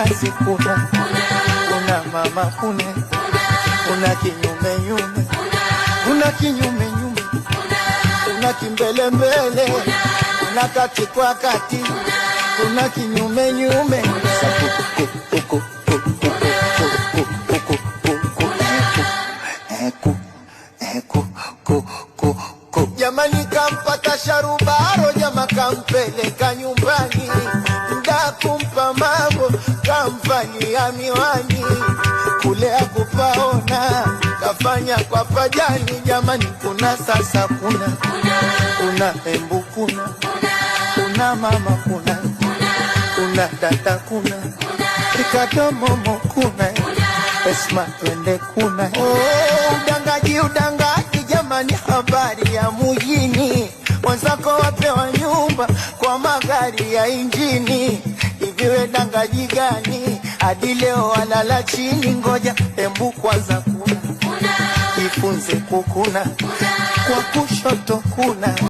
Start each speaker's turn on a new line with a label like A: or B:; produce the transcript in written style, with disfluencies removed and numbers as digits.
A: nazi kuna, kuna mama kuna, kuna kinyume nyume, kuna kinyume nyume, kuna kimbele mbele, kuna kati kwa kati, kuna kinyume nyume. Jamani kampata sharubaro, jama kampeleka nyumbani, mda kumpa mambo kamvalia miwani, kule akupaona kafanya kwa pajani. Jamani kuna sasa kuna, kuna embu kuna, kuna mama kuna, kuna dada kuna, ikadomomo kuna, Esma twende kuna. Oh, udangaji udangaji jamani, habari ya mujini, wenzako wapewa nyumba kwa magari ya injini. Hiviwe dangaji gani hadi leo walala chini? Ngoja embu kwanza kuna, ifunze kukuna, kwa kushoto kuna.